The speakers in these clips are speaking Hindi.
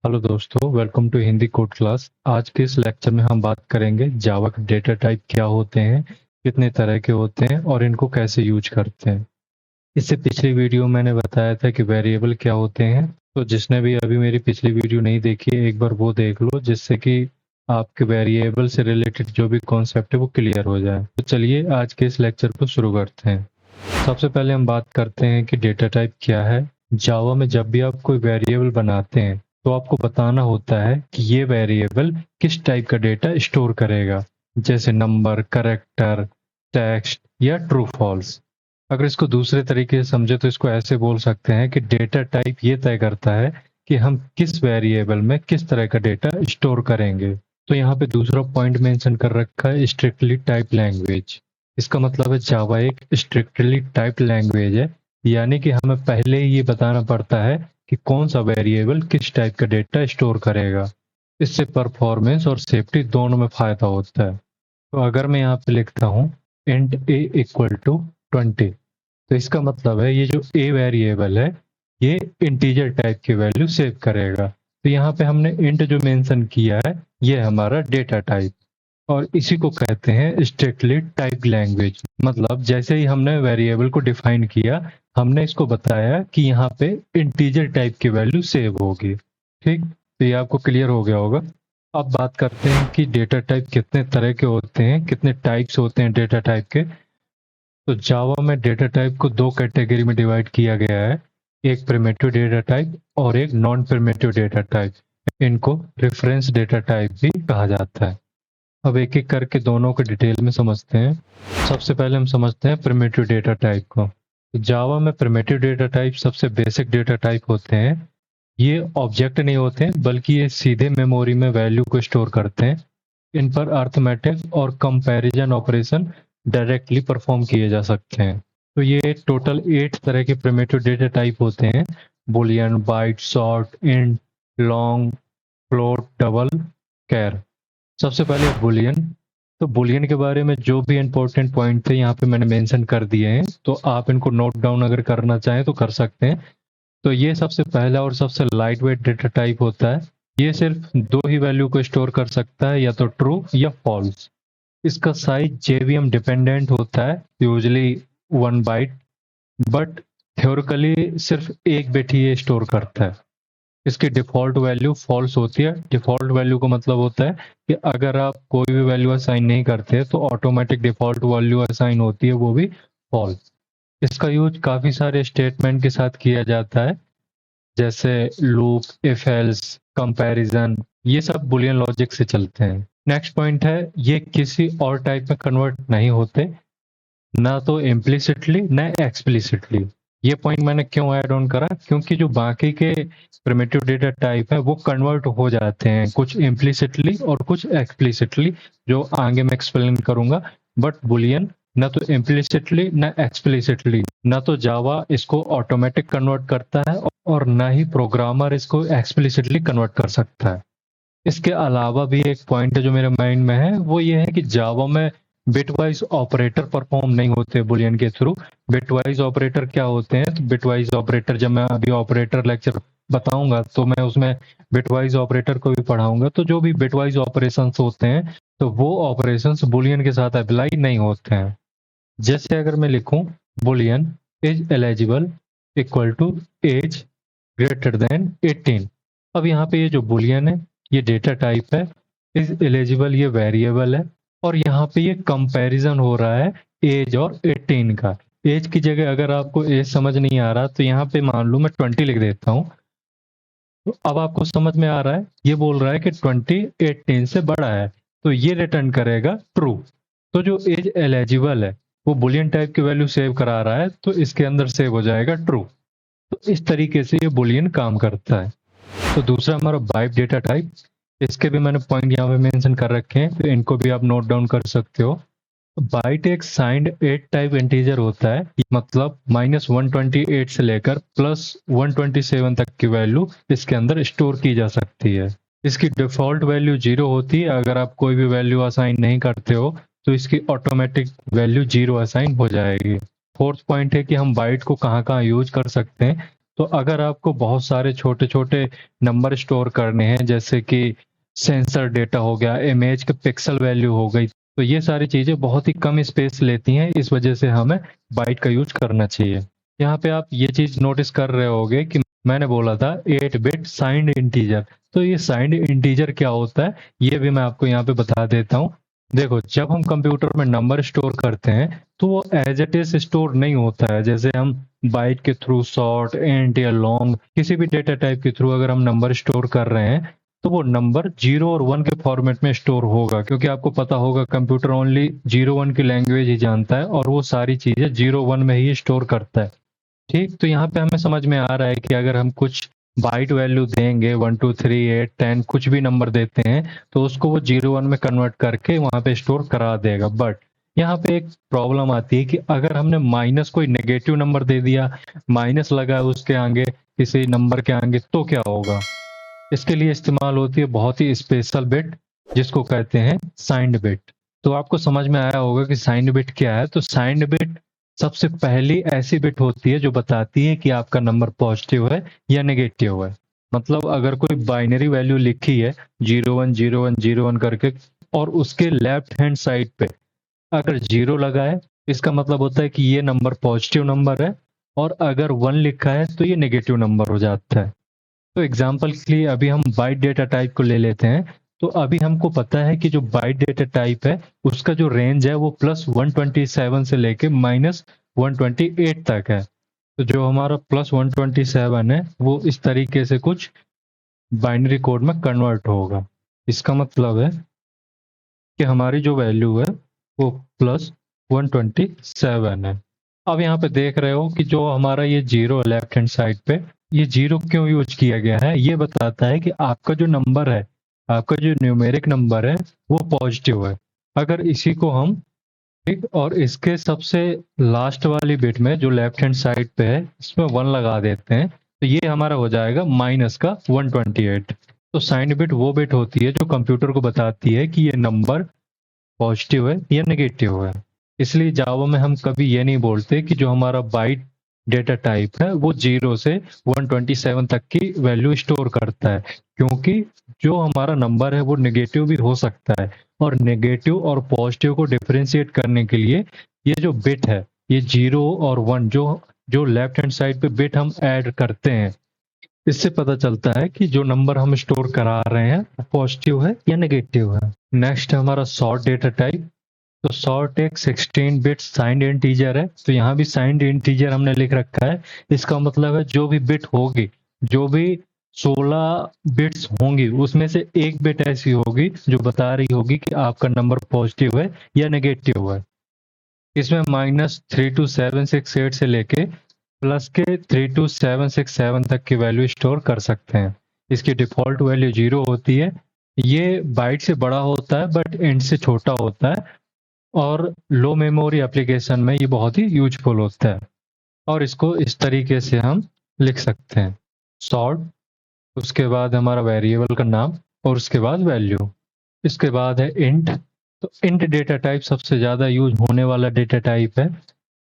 हेलो दोस्तों, welcome to Hindi code class. आज के इस लेक्चर में हम बात करेंगे जावा के डेटा टाइप क्या होते हैं, कितने तरह के होते हैं और इनको कैसे यूज करते हैं। इससे पिछली वीडियो में मैंने बताया था कि वेरिएबल क्या होते हैं, तो जिसने भी अभी मेरी पिछली वीडियो नहीं देखी है एक बार वो देख लो, जिससे कि आपके वेरिएबल से रिलेटेड जो भी कॉन्सेप्ट है वो क्लियर हो जाए। तो चलिए आज के इस लेक्चर को शुरू करते हैं। सबसे पहले हम बात करते हैं कि डेटा टाइप क्या है। जावा में जब भी आप कोई वेरिएबल बनाते हैं तो आपको बताना होता है कि ये वेरिएबल किस टाइप का डेटा स्टोर करेगा, जैसे नंबर, कैरेक्टर, टेक्स्ट या ट्रू फॉल्स। अगर इसको दूसरे तरीके से समझे तो इसको ऐसे बोल सकते हैं कि डेटा टाइप ये तय करता है कि हम किस वेरिएबल में किस तरह का डेटा स्टोर करेंगे। तो यहाँ पे दूसरा पॉइंट मेंशन कर रखा है, स्ट्रिक्टली टाइप लैंग्वेज। इसका मतलब है जावा एक स्ट्रिक्टली टाइप लैंग्वेज है, यानी कि हमें पहले ही ये बताना पड़ता है कि कौन सा वेरिएबल किस टाइप का डेटा स्टोर करेगा। इससे परफॉर्मेंस और सेफ्टी दोनों में फायदा होता है। तो अगर मैं यहाँ पे लिखता हूँ इंट a इक्वल टू 20, तो इसका मतलब है ये जो a वेरिएबल है ये इंटीजर टाइप की वैल्यू सेव करेगा। तो यहाँ पे हमने इंट जो मेंशन किया है ये हमारा डेटा टाइप, और इसी को कहते हैं स्ट्रिक्टली टाइप लैंग्वेज। मतलब जैसे ही हमने वेरिएबल को डिफाइन किया, हमने इसको बताया कि यहाँ पे इंटीजर टाइप की वैल्यू सेव होगी। ठीक, तो ये आपको क्लियर हो गया होगा। अब बात करते हैं कि डेटा टाइप कितने तरह के होते हैं, कितने टाइप्स होते हैं डेटा टाइप के। तो जावा में डेटा टाइप को दो कैटेगरी में डिवाइड किया गया है, एक प्रिमिटिव डेटा टाइप और एक नॉन प्रिमिटिव डेटा टाइप। इनको रेफरेंस डेटा टाइप भी कहा जाता है। अब एक एक करके दोनों को डिटेल में समझते हैं। सबसे पहले हम समझते हैं प्रिमिटिव डेटा टाइप को। जावा में प्रिमिटिव डेटा टाइप सबसे बेसिक डेटा टाइप होते हैं। ये ऑब्जेक्ट नहीं होते हैं, बल्कि ये सीधे मेमोरी में वैल्यू को स्टोर करते हैं। इन पर अर्थमेटिक और कंपैरिजन ऑपरेशन डायरेक्टली परफॉर्म किए जा सकते हैं। तो ये टोटल 8 तरह के प्रिमिटिव डेटा टाइप होते हैं: boolean, byte, short, int, long, float, double, char. सबसे पहले बुलियन। तो बुलियन के बारे में जो भी इंपॉर्टेंट पॉइंट थे यहाँ पे मैंने मेंशन कर दिए हैं, तो आप इनको नोट डाउन अगर करना चाहें तो कर सकते हैं। तो ये सबसे पहला और सबसे लाइट वेट डेटा टाइप होता है। ये सिर्फ दो ही वैल्यू को स्टोर कर सकता है, या तो ट्रू या फॉल्स। इसका साइज जेवीएम डिपेंडेंट होता है, यूजली 1 बाइट, बट थ्योरिकली सिर्फ एक बिट ही ये स्टोर करता है। इसकी डिफ़ॉल्ट वैल्यू फॉल्स होती है। डिफ़ॉल्ट वैल्यू का मतलब होता है कि अगर आप कोई भी वैल्यू असाइन नहीं करते तो ऑटोमेटिक डिफ़ॉल्ट वैल्यू असाइन होती है, वो भी फॉल्स। इसका यूज काफ़ी सारे स्टेटमेंट के साथ किया जाता है, जैसे लूप, इफ एल्स, कंपैरिजन। ये सब बुलियन लॉजिक से चलते हैं। नेक्स्ट पॉइंट है, ये किसी और टाइप में कन्वर्ट नहीं होते, ना तो इम्प्लिसिटली ना एक्सप्लिसिटली। ये पॉइंट मैंने क्यों ऐड ऑन करा, क्योंकि जो बाकी के प्रिमिटिव डेटा टाइप है वो कन्वर्ट हो जाते हैं, कुछ इम्प्लिसिटली और कुछ एक्सप्लिसिटली, जो आगे मैं एक्सप्लेन करूंगा। बट बुलियन ना तो इम्प्लिसिटली ना एक्सप्लिसिटली, ना तो जावा इसको ऑटोमेटिक कन्वर्ट करता है और ना ही प्रोग्रामर इसको एक्सप्लिसिटली कन्वर्ट कर सकता है। इसके अलावा भी एक पॉइंट है जो मेरे माइंड में है, वो ये है कि जावा में बिटवाइज ऑपरेटर परफॉर्म नहीं होते बुलियन के थ्रू। बिटवाइज ऑपरेटर क्या होते हैं, तो बिटवाइज ऑपरेटर जब मैं अभी ऑपरेटर लेक्चर बताऊंगा तो मैं उसमें बिटवाइज ऑपरेटर को भी पढ़ाऊंगा। तो जो भी बिटवाइज ऑपरेशंस होते हैं तो वो ऑपरेशंस बुलियन के साथ अप्लाई नहीं होते हैं। जैसे अगर मैं लिखूं boolean is eligible equal to age greater than 18। अब यहाँ पे ये जो बुलियन है ये डेटा टाइप है, इज एलिजिबल ये वेरिएबल है, और यहाँ पे ये कंपैरिजन हो रहा है एज और 18 का। एज की जगह अगर आपको एज समझ नहीं आ रहा तो यहाँ पे मान लो मैं 20 लिख देता हूँ। तो अब आपको समझ में आ रहा है, ये बोल रहा है कि 20 18 से बड़ा है, तो ये रिटर्न करेगा ट्रू। तो जो एज एलिजिबल है वो बुलियन टाइप की वैल्यू सेव करा रहा है, तो इसके अंदर सेव हो जाएगा ट्रू। तो इस तरीके से ये बुलियन काम करता है। तो दूसरा हमारा बाइट डेटा टाइप, इसके भी मैंने पॉइंट यहाँ पे मेंशन कर रखे हैं, तो इनको भी आप नोट डाउन कर सकते हो। बाइट एक साइंड 8 टाइप इंटीजर होता है, मतलब -128 से लेकर +127 तक की वैल्यू इसके अंदर स्टोर की जा सकती है। इसकी डिफॉल्ट वैल्यू 0 होती है। अगर आप कोई भी वैल्यू असाइन नहीं करते हो तो इसकी ऑटोमेटिक वैल्यू 0 असाइन हो जाएगी। फोर्थ पॉइंट है कि हम बाइट को कहाँ कहाँ यूज कर सकते हैं। तो अगर आपको बहुत सारे छोटे-छोटे नंबर स्टोर करने हैं, जैसे कि सेंसर डेटा हो गया, इमेज का पिक्सल वैल्यू हो गई, तो ये सारी चीज़ें बहुत ही कम स्पेस लेती हैं, इस वजह से हमें बाइट का यूज़ करना चाहिए। यहाँ पे आप ये चीज़ नोटिस कर रहे होंगे कि मैंने बोला था 8 बिट साइंड इंटीजर, तो ये साइंड इंटीजर क्या होता है, ये भी मैं आपको यहाँ पे बता देता हूँ। देखो, जब हम कंप्यूटर में नंबर स्टोर करते हैं, तो वो एज इट इज स्टोर नहीं होता है। जैसे हम बाइट के थ्रू, शॉर्ट, इंट या लॉन्ग, किसी भी डेटा टाइप के थ्रू अगर हम नंबर स्टोर कर रहे हैं, तो वो नंबर 0 और 1 के फॉर्मेट में स्टोर होगा, क्योंकि आपको पता होगा कंप्यूटर ओनली 0-1 की लैंग्वेज ही जानता है और वो सारी चीजें 0-1 में ही स्टोर करता है। ठीक, तो यहाँ पे हमें समझ में आ रहा है कि अगर हम कुछ बाइट वैल्यू देंगे 1 2 3 8 10 कुछ भी नंबर देते हैं, तो उसको वो 0-1 में कन्वर्ट करके वहां पे स्टोर करा देगा। बट यहाँ पे एक प्रॉब्लम आती है कि अगर हमने माइनस कोई नेगेटिव नंबर दे दिया, माइनस लगा है उसके आगे, किसी नंबर के आगे, तो क्या होगा? इसके लिए इस्तेमाल होती है बहुत ही स्पेशल बिट, जिसको कहते हैं साइंड बिट। तो आपको समझ में आया होगा कि साइंड बिट क्या है। तो साइंड बिट सबसे पहली ऐसी बिट होती है जो बताती है कि आपका नंबर पॉजिटिव है या नेगेटिव है। मतलब अगर कोई बाइनरी वैल्यू लिखी है 010101 करके, और उसके लेफ्ट हैंड साइड पे अगर 0 लगा है, इसका मतलब होता है कि ये नंबर पॉजिटिव नंबर है, और अगर 1 लिखा है तो ये नेगेटिव नंबर हो जाता है। तो एग्जाम्पल के लिए अभी हम बाइट डेटा टाइप को ले लेते हैं। तो अभी हमको पता है कि जो बाइट डेटा टाइप है, उसका जो रेंज है वो +127 से लेके -128 तक है। तो जो हमारा +127 है, वो इस तरीके से कुछ बाइनरी कोड में कन्वर्ट होगा। इसका मतलब है कि हमारी जो वैल्यू है वो +127 है। अब यहाँ पे देख रहे हो कि जो हमारा ये 0 लेफ्ट हैंड साइड पे, ये 0 क्यों यूज किया गया है? ये बताता है कि आपका जो नंबर है, आपका जो न्यूमेरिक नंबर है, वो पॉजिटिव है। अगर इसी को हम, ठीक, और इसके सबसे लास्ट वाली बिट में जो लेफ्ट हैंड साइड पे है, इसमें 1 लगा देते हैं, तो ये हमारा हो जाएगा माइनस का 128। तो साइंड बिट वो बिट होती है जो कंप्यूटर को बताती है कि ये नंबर पॉजिटिव है या नेगेटिव है। इसलिए जावा में हम कभी ये नहीं बोलते कि जो हमारा बाइट डेटा टाइप है वो 0 से 127 तक की वैल्यू स्टोर करता है, क्योंकि जो हमारा नंबर है वो नेगेटिव भी हो सकता है, और नेगेटिव और पॉजिटिव को डिफरेंशिएट करने के लिए ये जो बिट है, ये 0 और 1, जो जो लेफ्ट हैंड साइड पे बिट हम ऐड करते हैं, इससे पता चलता है कि जो नंबर हम स्टोर करा रहे हैं वो पॉजिटिव है या नेगेटिव है। नेक्स्ट है हमारा सॉर्ट डेटा टाइप। तो सॉर्ट एक 16 बिट साइंड इंटीजर है। तो यहाँ भी साइंड इंटीजर हमने लिख रखा है। इसका मतलब है जो भी बिट होगी, जो भी 16 बिट्स होंगी, उसमें से एक बिट ऐसी होगी जो बता रही होगी कि आपका नंबर पॉजिटिव है या नेगेटिव है। इसमें -32768 से लेके प्लस के 32767 तक की वैल्यू स्टोर कर सकते हैं। इसकी डिफॉल्ट वैल्यू 0 होती है। ये बाइट से बड़ा होता है बट इंट से छोटा होता है, और लो मेमोरी एप्लीकेशन में ये बहुत ही यूजफुल होता है। और इसको इस तरीके से हम लिख सकते हैं: सॉर्ट, उसके बाद हमारा वेरिएबल का नाम, और उसके बाद वैल्यू। इसके बाद है इंट। तो इंट डेटा टाइप सबसे ज़्यादा यूज होने वाला डेटा टाइप है,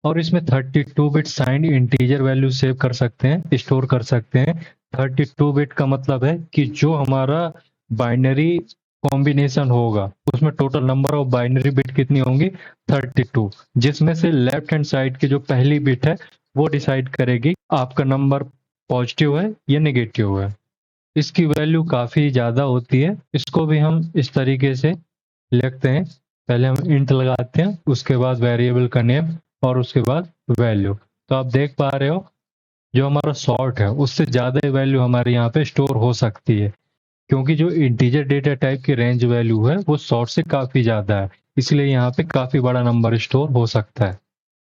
और इसमें 32 bit signed integer value save कर सकते हैं, स्टोर कर सकते हैं। 32 बिट का मतलब है कि जो हमारा बाइनरी कॉम्बिनेशन होगा, उसमें total number of binary bit कितनी होंगी? 32, जिसमें से लेफ्ट हैंड साइड की जो पहली बिट है वो डिसाइड करेगी आपका नंबर पॉजिटिव है या नेगेटिव है। इसकी वैल्यू काफ़ी ज़्यादा होती है। इसको भी हम इस तरीके से लिखते हैं: पहले हम इंट लगाते हैं, उसके बाद वेरिएबल का नेम, और उसके बाद वैल्यू। तो आप देख पा रहे हो जो हमारा सॉर्ट है उससे ज़्यादा वैल्यू हमारे यहाँ पे स्टोर हो सकती है, क्योंकि जो इंटीजर डेटा टाइप की रेंज वैल्यू है वो सॉर्ट से काफ़ी ज़्यादा है, इसलिए यहाँ पे काफ़ी बड़ा नंबर स्टोर हो सकता है।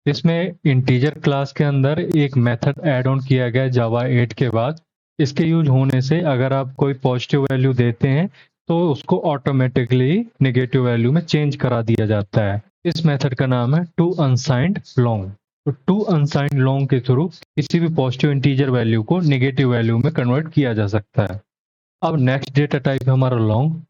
इसमें इंटीजर क्लास के अंदर एक मेथड ऐड ऑन किया गया जावा 8 के बाद। इसके यूज होने से अगर आप कोई पॉजिटिव वैल्यू देते हैं तो उसको ऑटोमेटिकली नेगेटिव वैल्यू में चेंज करा दिया जाता है। इस मेथड का नाम है टू अनसाइंड लॉन्ग। तो टू अनसाइंड लॉन्ग के थ्रू किसी भी पॉजिटिव इंटीजर वैल्यू को नेगेटिव वैल्यू में कन्वर्ट किया जा सकता है। अब नेक्स्ट डेटा टाइप है हमारा लॉन्ग।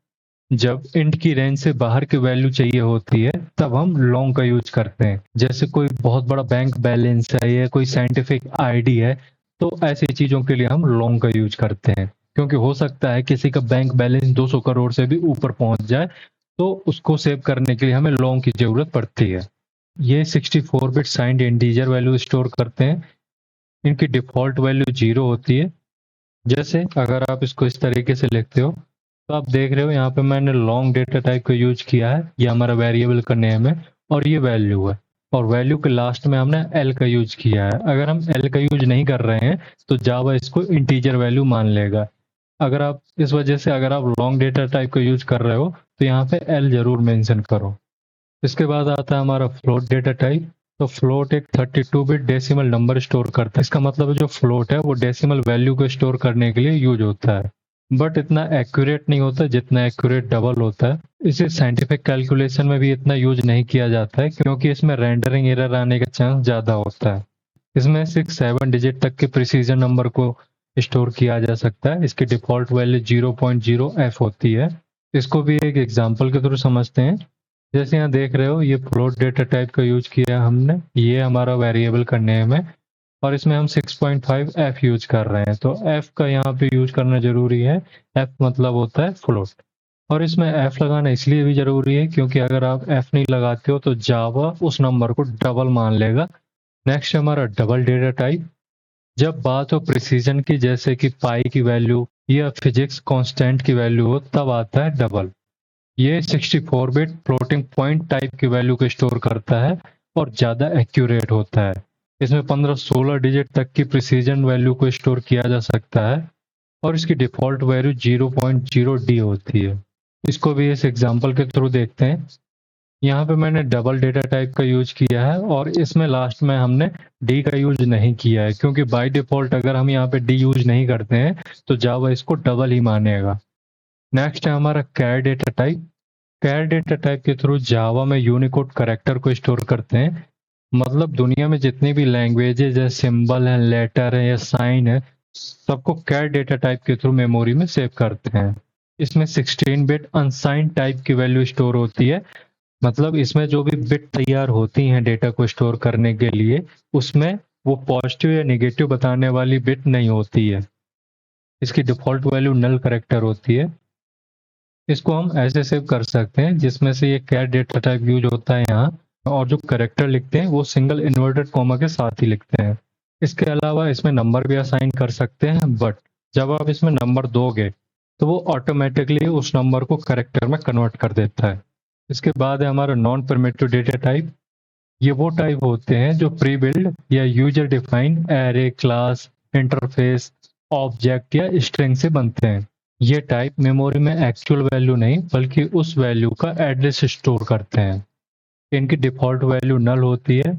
जब इंट की रेंज से बाहर की वैल्यू चाहिए होती है तब हम लॉन्ग का यूज करते हैं। जैसे कोई बहुत बड़ा बैंक बैलेंस है या कोई साइंटिफिक आईडी है, तो ऐसी चीज़ों के लिए हम लॉन्ग का यूज करते हैं, क्योंकि हो सकता है किसी का बैंक बैलेंस 200 करोड़ से भी ऊपर पहुंच जाए, तो उसको सेव करने के लिए हमें लॉन्ग की ज़रूरत पड़ती है। ये 64 bit signed integer value store करते हैं। इनकी डिफ़ॉल्ट वैल्यू 0 होती है। जैसे अगर आप इसको इस तरीके से लिखते हो, तो आप देख रहे हो यहाँ पे मैंने लॉन्ग डेटा टाइप का यूज किया है, ये हमारा वेरिएबल का नेम है और ये वैल्यू है, और वैल्यू के लास्ट में हमने एल का यूज किया है। अगर हम एल का यूज नहीं कर रहे हैं तो जावा इसको इंटीजर वैल्यू मान लेगा। अगर आप इस वजह से अगर आप लॉन्ग डेटा टाइप का यूज कर रहे हो तो यहाँ पे एल जरूर मेंशन करो। इसके बाद आता है हमारा फ्लोट डेटा टाइप। तो फ्लोट एक 32 बिट डेसिमल नंबर स्टोर करता है। इसका मतलब है जो फ्लोट है वो डेसिमल वैल्यू को स्टोर करने के लिए यूज होता है, बट इतना एक्यूरेट नहीं होता जितना एक्यूरेट डबल होता है। इसे साइंटिफिक कैलकुलेशन में भी इतना यूज नहीं किया जाता है, क्योंकि इसमें रेंडरिंग एरर आने का चांस ज़्यादा होता है। इसमें 6-7 डिजिट तक के प्रिसीजन नंबर को स्टोर किया जा सकता है। इसकी डिफ़ॉल्ट वैल्यू 0.0f होती है। इसको भी एक एग्जांपल के थ्रू समझते हैं। जैसे यहाँ देख रहे हो ये फ्लोट डेटा टाइप का यूज किया है हमने, ये हमारा वेरिएबल का नेम है और इसमें हम 6.5f यूज कर रहे हैं, तो f का यहाँ पे यूज करना जरूरी है। f मतलब होता है फ्लोट, और इसमें f लगाना इसलिए भी जरूरी है क्योंकि अगर आप f नहीं लगाते हो तो जावा उस नंबर को डबल मान लेगा। नेक्स्ट हमारा डबल डेटा टाइप। जब बात हो प्रिसीजन की, जैसे कि पाई की वैल्यू या फिजिक्स कांस्टेंट की वैल्यू हो, तब आता है डबल। ये 64 बिट फ्लोटिंग पॉइंट टाइप की वैल्यू को स्टोर करता है और ज़्यादा एक्यूरेट होता है। इसमें 15-16 डिजिट तक की प्रिसीजन वैल्यू को स्टोर किया जा सकता है और इसकी डिफ़ॉल्ट वैल्यू 0.0d होती है। इसको भी इस एग्जांपल के थ्रू देखते हैं। यहाँ पे मैंने डबल डेटा टाइप का यूज किया है और इसमें लास्ट में हमने डी का यूज नहीं किया है, क्योंकि बाय डिफ़ॉल्ट अगर हम यहाँ पे डी यूज नहीं करते हैं तो जावा इसको डबल ही मानेगा। नेक्स्ट है हमारा char data type. Char data type के थ्रू जावा में यूनिकोड करेक्टर को स्टोर करते हैं। मतलब दुनिया में जितनी भी लैंग्वेजेज है, सिंबल है, लेटर है या साइन है, सबको कैर डेटा टाइप के थ्रू मेमोरी में सेव करते हैं। इसमें 16 बिट अनसाइंड टाइप की वैल्यू स्टोर होती है। मतलब इसमें जो भी बिट तैयार होती हैं डेटा को स्टोर करने के लिए, उसमें वो पॉजिटिव या नेगेटिव बताने वाली बिट नहीं होती है। इसकी डिफ़ॉल्ट वैल्यू नल करेक्टर होती है। इसको हम ऐसे सेव कर सकते हैं जिसमें से ये कैर डेटा टाइप यूज होता है यहाँ, और जो करेक्टर लिखते हैं वो सिंगल इन्वर्टेड कॉमा के साथ ही लिखते हैं। इसके अलावा इसमें नंबर भी असाइन कर सकते हैं, बट जब आप इसमें नंबर दोगे तो वो ऑटोमेटिकली उस नंबर को करेक्टर में कन्वर्ट कर देता है। इसके बाद है हमारा नॉन प्रिमिटिव डेटा टाइप। ये वो टाइप होते हैं जो प्री बिल्ड या user defined array, class, interface, object या स्ट्रिंग से बनते हैं। ये टाइप मेमोरी में एक्चुअल वैल्यू नहीं बल्कि उस वैल्यू का एड्रेस स्टोर करते हैं। इनकी डिफ़ॉल्ट वैल्यू नल होती है।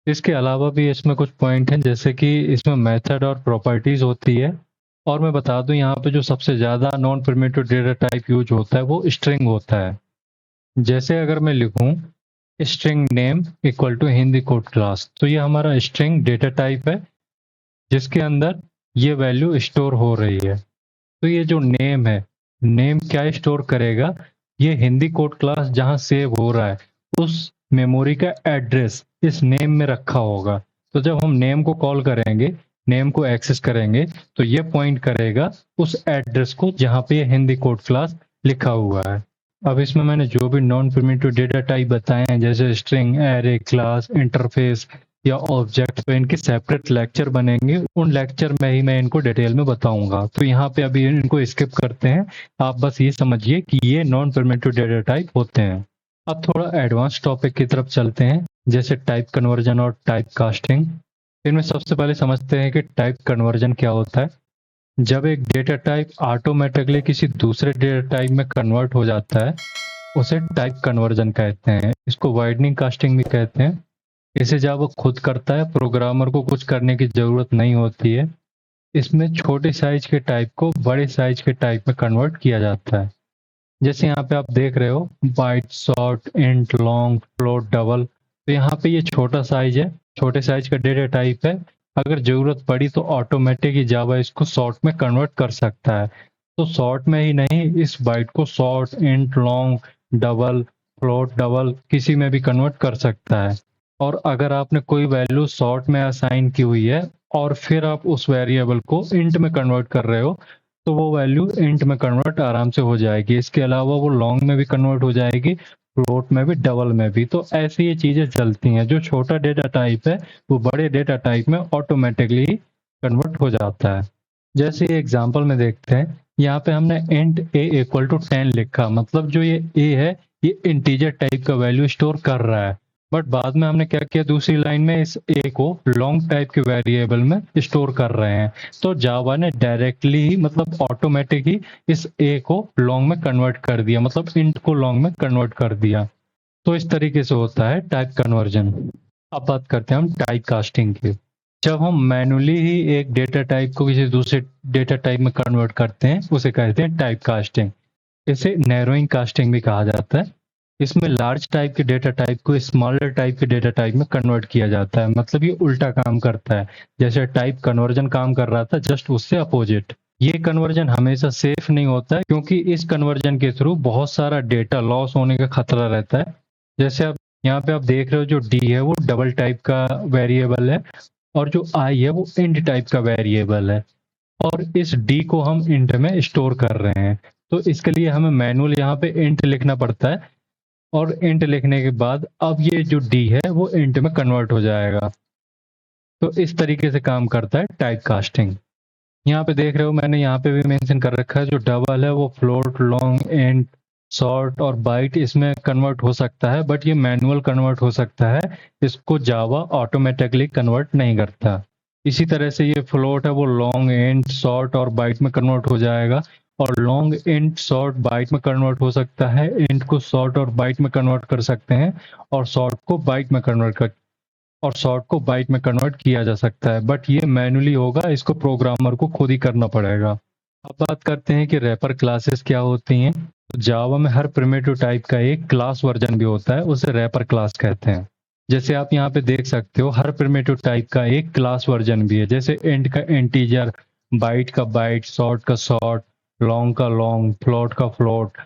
इसके अलावा भी इसमें कुछ पॉइंट हैं, जैसे कि इसमें मेथड और प्रॉपर्टीज होती है। और मैं बता दूं यहाँ पे जो सबसे ज़्यादा non primitive data type use होता है वो स्ट्रिंग होता है। जैसे अगर मैं लिखूं string name equal to Hindi code class, तो ये हमारा स्ट्रिंग डेटा टाइप है जिसके अंदर ये वैल्यू स्टोर हो रही है। तो ये जो नेम है, नेम क्या स्टोर करेगा, ये हिंदी कोड क्लास जहां सेव हो रहा है उस मेमोरी का एड्रेस इस नेम में रखा होगा। तो जब हम नेम को कॉल करेंगे, नेम को एक्सेस करेंगे, तो ये पॉइंट करेगा उस एड्रेस को जहां पे ये हिंदी कोड क्लास लिखा हुआ है। अब इसमें मैंने जो भी नॉन प्रिमिटिव डेटा टाइप बताए हैं, जैसे स्ट्रिंग, एरे, क्लास, इंटरफेस या ऑब्जेक्ट, पे इनके सेपरेट लेक्चर बनेंगे। उन लेक्चर में ही मैं इनको डिटेल में बताऊंगा, तो यहाँ पे अभी इनको स्किप करते हैं। आप बस ये समझिए कि ये नॉन प्रिमिटिव डेटा टाइप होते हैं। अब थोड़ा एडवांस टॉपिक की तरफ चलते हैं, जैसे टाइप कन्वर्जन और टाइप कास्टिंग। इनमें सबसे पहले समझते हैं कि टाइप कन्वर्जन क्या होता है। जब एक डेटा टाइप ऑटोमेटिकली किसी दूसरे डेटा टाइप में कन्वर्ट हो जाता है, उसे टाइप कन्वर्जन कहते हैं। इसको वाइडनिंग कास्टिंग भी कहते हैं। इसे जब वो खुद करता है, प्रोग्रामर को कुछ करने की जरूरत नहीं होती है। इसमें छोटे साइज के टाइप को बड़े साइज के टाइप में कन्वर्ट किया जाता है। जैसे यहाँ पे आप देख रहे हो byte, short, int, long, float, double. तो यहाँ पे ये छोटा साइज है, छोटे साइज का डेटा टाइप है। अगर जरूरत पड़ी तो ऑटोमेटिक ही जावा इसको शॉर्ट में कन्वर्ट कर सकता है। तो शॉर्ट में ही नहीं, इस बाइट को short, int, long, double, float, double किसी में भी कन्वर्ट कर सकता है। और अगर आपने कोई वैल्यू शॉर्ट में असाइन की हुई है और फिर आप उस वेरिएबल को इंट में कन्वर्ट कर रहे हो तो वो वैल्यू इंट में कन्वर्ट आराम से हो जाएगी। इसके अलावा वो लॉन्ग में भी कन्वर्ट हो जाएगी, फ्लोट में भी, डबल में भी। तो ऐसी ये चीजें चलती हैं। जो छोटा डेटा टाइप है वो बड़े डेटा टाइप में ऑटोमेटिकली कन्वर्ट हो जाता है। जैसे एग्जांपल में देखते हैं, यहाँ पे हमने इंट a इक्वल टू 10 लिखा, मतलब जो ये a है ये इंटीजर टाइप का वैल्यू स्टोर कर रहा है। बट बाद में हमने क्या किया, दूसरी लाइन में इस a को लॉन्ग टाइप के वेरिएबल में स्टोर कर रहे हैं। तो जावा ने डायरेक्टली ही, मतलब ऑटोमेटिक ही, इस a को लॉन्ग में कन्वर्ट कर दिया, मतलब इंट को लॉन्ग में कन्वर्ट कर दिया। तो इस तरीके से होता है टाइप कन्वर्जन। अब बात करते हैं हम टाइप कास्टिंग की। जब हम मैनुअली ही एक डेटा टाइप को किसी दूसरे डेटा टाइप में कन्वर्ट करते हैं उसे कहते हैं टाइप कास्टिंग। इसे नैरोइंग कास्टिंग भी कहा जाता है। इसमें लार्ज टाइप के डेटा टाइप को स्मॉलर टाइप के डेटा टाइप में कन्वर्ट किया जाता है। मतलब ये उल्टा काम करता है, जैसे टाइप कन्वर्जन काम कर रहा था, जस्ट उससे अपोजिट। ये कन्वर्जन हमेशा सेफ नहीं होता है, क्योंकि इस कन्वर्जन के थ्रू बहुत सारा डेटा लॉस होने का खतरा रहता है। जैसे आप यहाँ पे आप देख रहे हो, जो डी है वो डबल टाइप का वेरिएबल है और जो आई है वो इंट टाइप का वेरिएबल है, और इस डी को हम इंट में स्टोर कर रहे हैं। तो इसके लिए हमें मैनुअल यहाँ पे इंट लिखना पड़ता है, और इंट लिखने के बाद अब ये जो डी है वो इंट में कन्वर्ट हो जाएगा। तो इस तरीके से काम करता है टाइप कास्टिंग। यहाँ पे देख रहे हो, मैंने यहाँ पे भी मेंशन कर रखा है, जो डबल है वो फ्लोट, लॉन्ग, इंट, शॉर्ट और बाइट इसमें कन्वर्ट हो सकता है, बट ये मैनुअल कन्वर्ट हो सकता है। इसको जावा ऑटोमेटिकली कन्वर्ट नहीं करता। इसी तरह से ये फ्लोट है वो लॉन्ग, इंट, शॉर्ट और बाइट में कन्वर्ट हो जाएगा, और लॉन्ग, इंट, शॉर्ट, बाइट में कन्वर्ट हो सकता है। इंट को शॉर्ट और बाइट में कन्वर्ट कर सकते हैं, और शॉर्ट को बाइट में कन्वर्ट किया जा सकता है। बट ये मैनुअली होगा, इसको प्रोग्रामर को खुद ही करना पड़ेगा। अब बात करते हैं कि रैपर क्लासेस क्या होती हैं। तो जावा में हर प्रिमिटिव टाइप का एक क्लास वर्जन भी होता है, उसे रैपर क्लास कहते हैं। जैसे आप यहाँ पे देख सकते हो, हर प्रिमिटिव टाइप का एक क्लास वर्जन भी है। जैसे इंट का इंटीजर, बाइट का बाइट, शॉर्ट का शॉर्ट, लॉन्ग का लॉन्ग, फ्लोट का फ्लोट,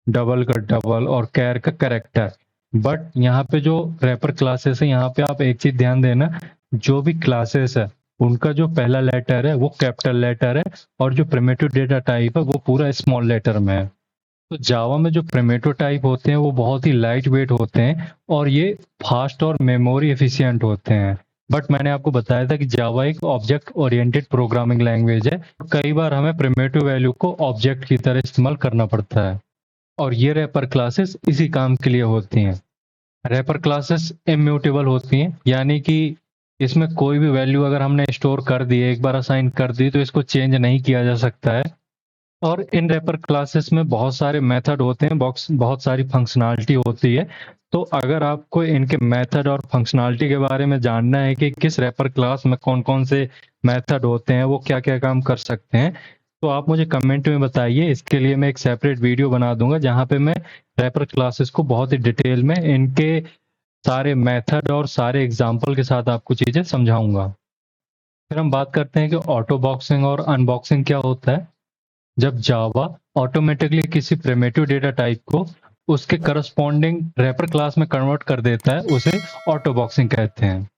डबल का डबल और कैर का कैरेक्टर। बट यहाँ पे जो रैपर क्लासेस है, यहाँ पे आप एक चीज ध्यान देना, जो भी क्लासेस है उनका जो पहला लेटर है वो कैपिटल लेटर है, और जो प्रिमिटिव डेटा टाइप है वो पूरा स्मॉल लेटर में है। तो जावा में जो प्रिमिटिव टाइप होते हैं वो बहुत ही लाइट वेट होते हैं, और ये फास्ट और मेमोरी एफिशिएंट होते हैं। बट मैंने आपको बताया था कि जावा एक ऑब्जेक्ट ओरिएंटेड प्रोग्रामिंग लैंग्वेज है। कई बार हमें प्रिमिटिव वैल्यू को ऑब्जेक्ट की तरह इस्तेमाल करना पड़ता है, और ये रैपर क्लासेस इसी काम के लिए होती हैं। रैपर क्लासेस इम्यूटेबल होती हैं, यानी कि इसमें कोई भी वैल्यू अगर हमने स्टोर कर दी है, एक बार असाइन कर दी, तो इसको चेंज नहीं किया जा सकता है। और इन रैपर क्लासेस में बहुत सारे मेथड होते हैं, बहुत सारी फंक्शनैलिटी होती है। तो अगर आपको इनके मेथड और फंक्शनैलिटी के बारे में जानना है कि किस रैपर क्लास में कौन कौन से मेथड होते हैं, वो क्या क्या काम कर सकते हैं, तो आप मुझे कमेंट में बताइए। इसके लिए मैं एक सेपरेट वीडियो बना दूंगा, जहां पे मैं रैपर क्लासेस को बहुत ही डिटेल में इनके सारे मेथड और सारे एग्जाम्पल के साथ आपको चीजें समझाऊंगा। फिर हम बात करते हैं कि ऑटो बॉक्सिंग और अनबॉक्सिंग क्या होता है। जब जावा ऑटोमेटिकली किसी प्रिमिटिव डेटा टाइप को उसके करस्पॉन्डिंग रैपर क्लास में कन्वर्ट कर देता है, उसे ऑटो बॉक्सिंग कहते हैं।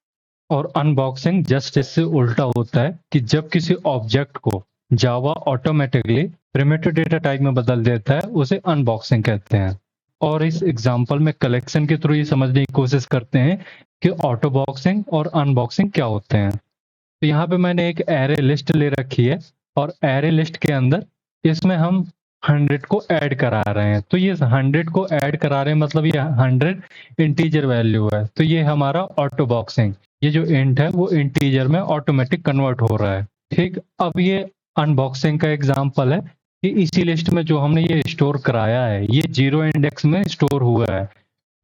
और अनबॉक्सिंग जस्ट इससे उल्टा होता है, कि जब किसी ऑब्जेक्ट को जावा ऑटोमेटिकली प्रिमिटिव डेटा टाइप में बदल देता है, उसे अनबॉक्सिंग कहते हैं। और इस एग्जांपल में कलेक्शन के थ्रू ये समझने की कोशिश करते हैं कि ऑटो बॉक्सिंग और अनबॉक्सिंग क्या होते हैं। तो यहाँ पे मैंने एक एरे लिस्ट ले रखी है, और एरे लिस्ट के अंदर इसमें हम 100 को ऐड करा रहे हैं। तो ये 100 को ऐड करा रहे हैं, मतलब ये 100 इंटीजर वैल्यू है। तो ये हमारा ऑटो बॉक्सिंग, ये जो इंट है वो इंटीजर में ऑटोमेटिक कन्वर्ट हो रहा है। ठीक, अब ये अनबॉक्सिंग का एग्जांपल है कि इसी लिस्ट में जो हमने ये स्टोर कराया है, ये 0 इंडेक्स में स्टोर हुआ है।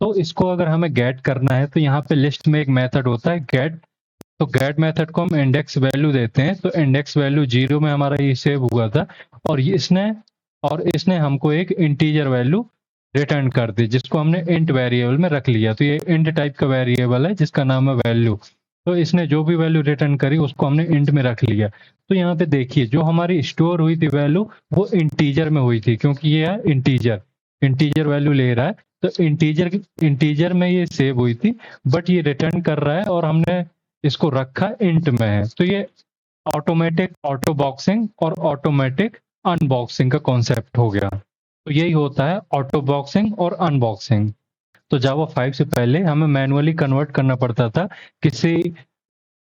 तो इसको अगर हमें गेट करना है, तो यहाँ पे लिस्ट में एक मेथड होता है गेट। तो गेट मेथड को हम इंडेक्स वैल्यू देते हैं। तो इंडेक्स वैल्यू 0 में हमारा ये सेव हुआ था, और इसने हमको एक इंटीजर वैल्यू रिटर्न कर दी, जिसको हमने इंट वेरिएबल में रख लिया। तो ये इंट टाइप का वेरिएबल है जिसका नाम है वैल्यू। तो इसने जो भी वैल्यू रिटर्न करी उसको हमने इंट में रख लिया। तो यहाँ पे देखिए, जो हमारी स्टोर हुई थी वैल्यू वो इंटीजर में हुई थी, क्योंकि ये है इंटीजर वैल्यू ले रहा है। तो इंटीजर में ये सेव हुई थी, बट ये रिटर्न कर रहा है, और हमने इसको रखा इंट में है। तो ये ऑटोमेटिक ऑटो बॉक्सिंग और ऑटोमेटिक अनबॉक्सिंग का कॉन्सेप्ट हो गया। तो यही होता है ऑटो बॉक्सिंग और अनबॉक्सिंग। तो जावा 5 से पहले हमें मैनुअली कन्वर्ट करना पड़ता था किसी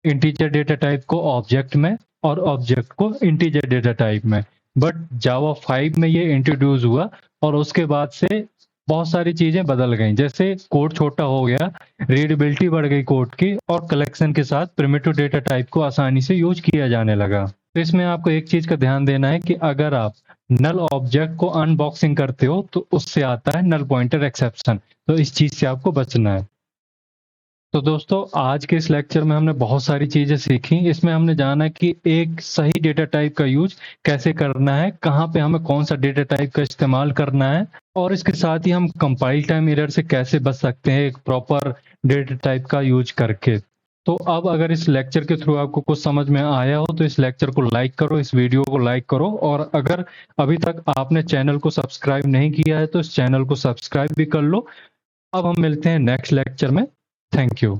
इंटीजर डेटा टाइप को ऑब्जेक्ट में और ऑब्जेक्ट को इंटीजर डेटा टाइप में। बट जावा 5 में ये इंट्रोड्यूस हुआ और उसके बाद से बहुत सारी चीजें बदल गई। जैसे कोड छोटा हो गया, रीडेबिलिटी बढ़ गई कोड की, और कलेक्शन के साथ प्रिमिटिव डेटा टाइप को आसानी से यूज किया जाने लगा। तो इसमें आपको एक चीज का ध्यान देना है कि अगर आप नल ऑब्जेक्ट को अनबॉक्सिंग करते हो तो उससे आता है नल पॉइंटर एक्सेप्शन। तो इस चीज से आपको बचना है। तो दोस्तों, आज के इस लेक्चर में हमने बहुत सारी चीजें सीखी। इसमें हमने जाना कि एक सही डेटा टाइप का यूज कैसे करना है, कहाँ पे हमें कौन सा डेटा टाइप का इस्तेमाल करना है, और इसके साथ ही हम कंपाइल टाइम एरर से कैसे बच सकते हैं एक प्रॉपर डेटा टाइप का यूज करके। तो अब अगर इस लेक्चर के थ्रू आपको कुछ समझ में आया हो तो इस लेक्चर को लाइक करो, इस वीडियो को लाइक करो, और अगर अभी तक आपने चैनल को सब्सक्राइब नहीं किया है तो इस चैनल को सब्सक्राइब भी कर लो। अब हम मिलते हैं नेक्स्ट लेक्चर में। Thank you.